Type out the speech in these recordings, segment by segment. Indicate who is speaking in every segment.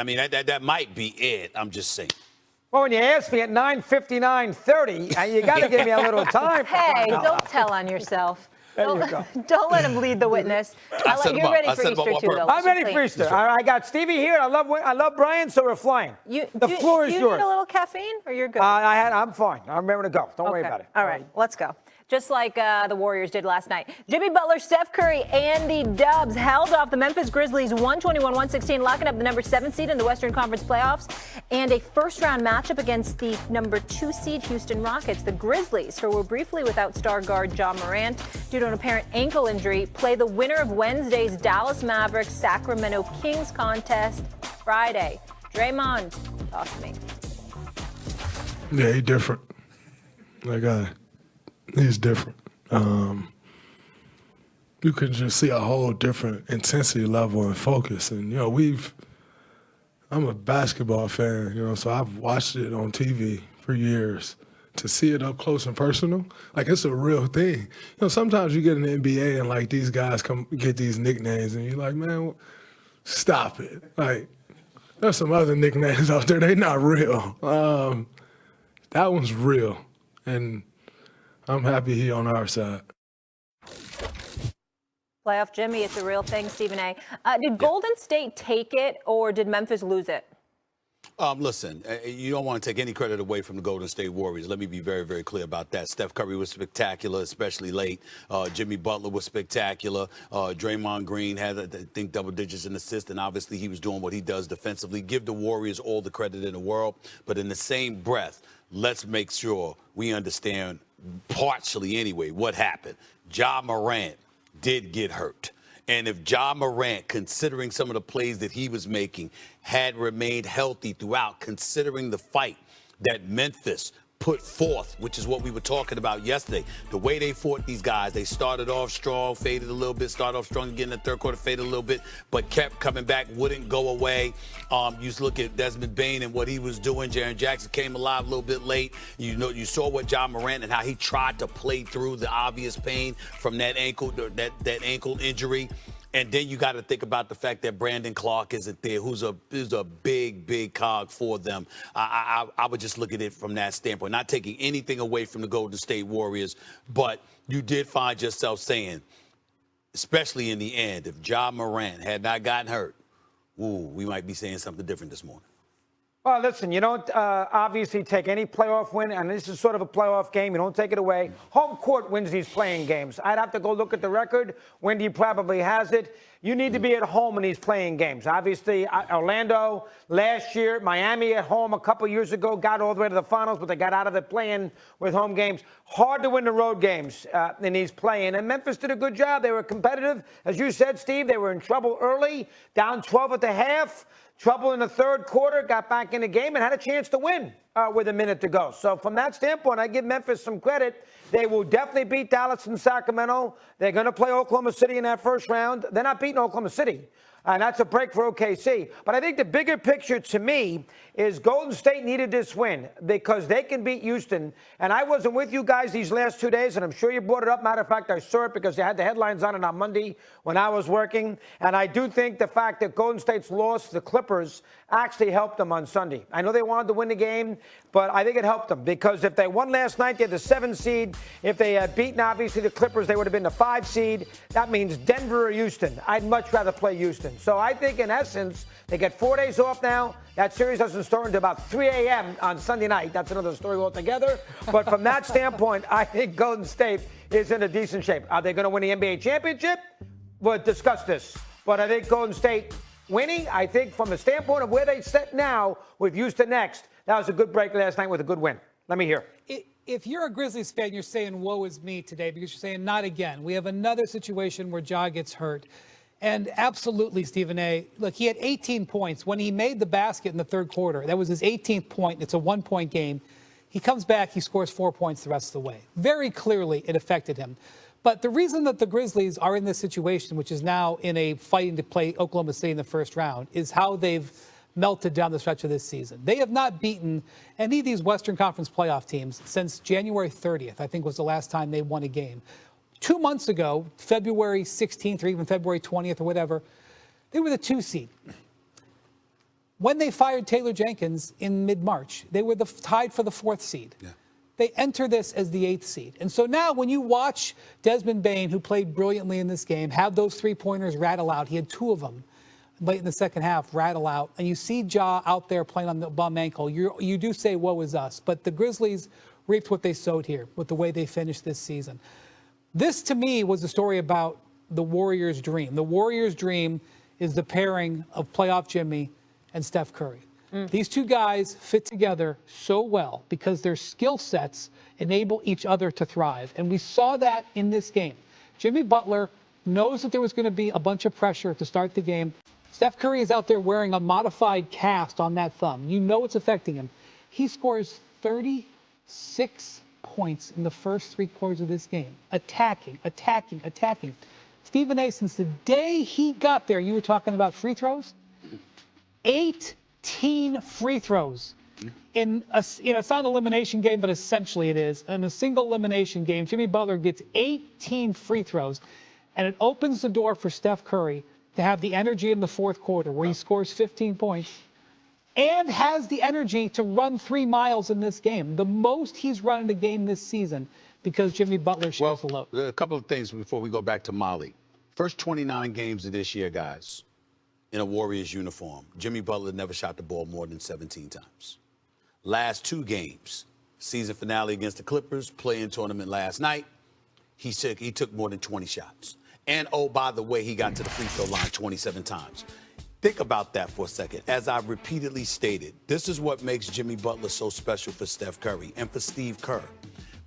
Speaker 1: I mean, that might be it. I'm just saying.
Speaker 2: Well, when you asked me at 9:59:30, you got to give me a little time.
Speaker 3: Hey, don't tell on yourself.
Speaker 2: There you go.
Speaker 3: Don't let him lead the witness. You're ready for Easter too, though.
Speaker 2: I'm ready for Easter. I got Stevie here. I love Brian, so we're flying. The floor is yours.
Speaker 3: You need a little caffeine, or you're good?
Speaker 2: I'm fine. I'm ready to go. Don't worry about it.
Speaker 3: All right, let's go. Just like the Warriors did last night. Jimmy Butler, Steph Curry, and the Dubs held off the Memphis Grizzlies 121-116, locking up the number 7 seed in the Western Conference playoffs and a first-round matchup against the number 2 seed Houston Rockets. The Grizzlies, who were briefly without star guard Ja Morant due to an apparent ankle injury, play the winner of Wednesday's Dallas Mavericks Sacramento Kings contest Friday. Draymond, talk to me.
Speaker 4: Yeah, he's different. He's different. You can just see a whole different intensity level and focus. And, I'm a basketball fan, so I've watched it on TV for years. To see it up close and personal, it's a real thing. Sometimes you get in the NBA and, these guys come get these nicknames and you're like, man, stop it. There's some other nicknames out there. They're not real. That one's real. And I'm happy he on our side.
Speaker 3: Playoff Jimmy, it's a real thing, Stephen A. Did Golden State take it, or did Memphis lose it?
Speaker 1: Listen, you don't want to take any credit away from the Golden State Warriors. Let me be very, very clear about that. Steph Curry was spectacular, especially late. Jimmy Butler was spectacular. Draymond Green had, I think, double digits in assists, and obviously he was doing what he does defensively. Give the Warriors all the credit in the world, but in the same breath, let's make sure we understand partially anyway what happened. Ja Morant did get hurt. And if Ja Morant, considering some of the plays that he was making, had remained healthy throughout, considering the fight that Memphis put forth, which is what we were talking about yesterday, the way they fought these guys, they started off strong, faded a little bit, started off strong again in the third quarter, faded a little bit, but kept coming back, wouldn't go away. You look at Desmond Bane and what he was doing. Jaren Jackson came alive a little bit late. You saw what Ja Morant and how he tried to play through the obvious pain from that ankle, that ankle injury. And then you got to think about the fact that Brandon Clark isn't there, who's a big cog for them. I would just look at it from that standpoint, not taking anything away from the Golden State Warriors, but you did find yourself saying, especially in the end, if Ja Morant had not gotten hurt, we might be saying something different this morning.
Speaker 2: Well, listen, you don't obviously take any playoff win, and this is sort of a playoff game. You don't take it away. Home court wins these playing games. I'd have to go look at the record. Wendy probably has it. You need to be at home in these playing games. Obviously, Orlando last year, Miami at home a couple years ago, got all the way to the finals, but they got out of the play-in with home games. Hard to win the road games in these play-in, and Memphis did a good job. They were competitive. As you said, Steve, they were in trouble early, down 12 at the half. Trouble in the third quarter, got back in the game and had a chance to win with a minute to go. So from that standpoint, I give Memphis some credit. They will definitely beat Dallas and Sacramento. They're going to play Oklahoma City in that first round. They're not beating Oklahoma City. And that's a break for OKC. But I think the bigger picture to me is Golden State needed this win because they can beat Houston. And I wasn't with you guys these last 2 days, and I'm sure you brought it up. Matter of fact, I saw it because they had the headlines on it on Monday when I was working. And I do think the fact that Golden State's loss to the Clippers actually helped them on Sunday. I know they wanted to win the game, but I think it helped them because if they won last night, they're the 7 seed. If they had beaten, obviously, the Clippers, they would have been the 5 seed. That means Denver or Houston. I'd much rather play Houston. So I think, in essence, they get 4 days off now. That series doesn't start until about 3 a.m. on Sunday night. That's another story altogether. But from that standpoint, I think Golden State is in a decent shape. Are they going to win the NBA championship? We'll discuss this. But I think Golden State winning, I think from the standpoint of where they sit now with Houston next, that was a good break last night with a good win. Let me hear.
Speaker 5: If you're a Grizzlies fan, you're saying, woe is me today because you're saying not again. We have another situation where Ja gets hurt. And absolutely, Stephen A., look, he had 18 points. When he made the basket in the third quarter, that was his 18th point. It's a 1-point game. He comes back, he scores 4 points the rest of the way. Very clearly, it affected him. But the reason that the Grizzlies are in this situation, which is now in a fighting to play Oklahoma City in the first round, is how they've melted down the stretch of this season. They have not beaten any of these Western Conference playoff teams since January 30th, I think was the last time they won a game. 2 months ago, February 16th or even February 20th or whatever, they were the 2 seed. When they fired Taylor Jenkins in mid-March, they were tied for the 4th seed.
Speaker 1: Yeah.
Speaker 5: They enter this as the 8th seed. And so now when you watch Desmond Bane, who played brilliantly in this game, have those three-pointers rattle out, he had 2 of them late in the second half, rattle out, and you see Ja out there playing on the bum ankle, you do say, woe is us. But the Grizzlies reaped what they sowed here with the way they finished this season. This, to me, was a story about the Warriors' dream. The Warriors' dream is the pairing of playoff Jimmy and Steph Curry. These two guys fit together so well because their skill sets enable each other to thrive. And we saw that in this game. Jimmy Butler knows that there was going to be a bunch of pressure to start the game. Steph Curry is out there wearing a modified cast on that thumb. You know it's affecting him. He scores 36 points in the first 3 quarters of this game. Attacking. Stephen A., since the day he got there, you were talking about free throws? 18 free throws. It's not an elimination game, but essentially it is. In a single elimination game, Jimmy Butler gets 18 free throws, and it opens the door for Steph Curry to have the energy in the 4th quarter where he scores 15 points and has the energy to run 3 miles in this game. The most he's run in a game this season because Jimmy Butler shares the load.
Speaker 1: A couple of things before we go back to Molly. First 29 games of this year, guys, in a Warriors uniform, Jimmy Butler never shot the ball more than 17 times. Last 2 games, season finale against the Clippers, play-in tournament last night, he took more than 20 shots. And, oh, by the way, he got to the free throw line 27 times. Think about that for a second. As I repeatedly stated, this is what makes Jimmy Butler so special for Steph Curry and for Steve Kerr.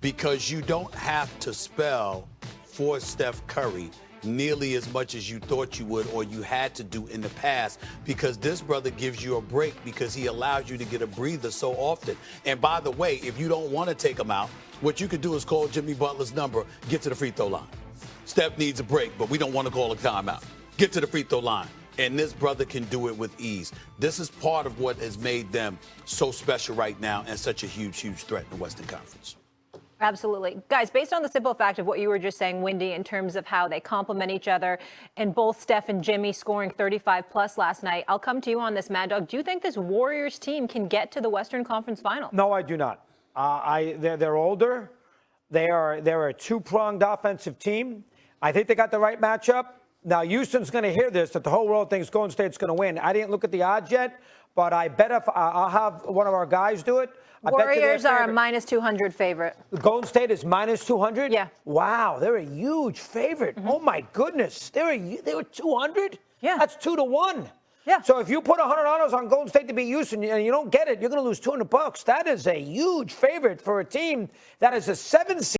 Speaker 1: Because you don't have to spell for Steph Curry nearly as much as you thought you would or you had to do in the past, because this brother gives you a break because he allows you to get a breather so often. And by the way, if you don't want to take him out, what you could do is call Jimmy Butler's number, get to the free throw line. Steph needs a break, but we don't want to call a timeout. Get to the free throw line. And this brother can do it with ease. This is part of what has made them so special right now and such a huge, huge threat in the Western Conference.
Speaker 3: Absolutely. Guys, based on the simple fact of what you were just saying, Wendy, in terms of how they complement each other, and both Steph and Jimmy scoring 35-plus last night, I'll come to you on this, Mad Dog. Do you think this Warriors team can get to the Western Conference Final?
Speaker 2: No, I do not. They're older. They're a 2-pronged offensive team. I think they got the right matchup. Now, Houston's going to hear this, that the whole world thinks Golden State's going to win. I didn't look at the odds yet, but I bet I'll have one of our guys do it.
Speaker 3: Warriors are a minus 200 favorite.
Speaker 2: Golden State is minus 200?
Speaker 3: Yeah.
Speaker 2: Wow, they're a huge favorite. Oh, my goodness. They were 200?
Speaker 3: Yeah.
Speaker 2: That's 2-1.
Speaker 3: Yeah.
Speaker 2: So if you put $100 on Golden State to beat Houston and you don't get it, you're going to lose $200. That is a huge favorite for a team that is a 7 seed.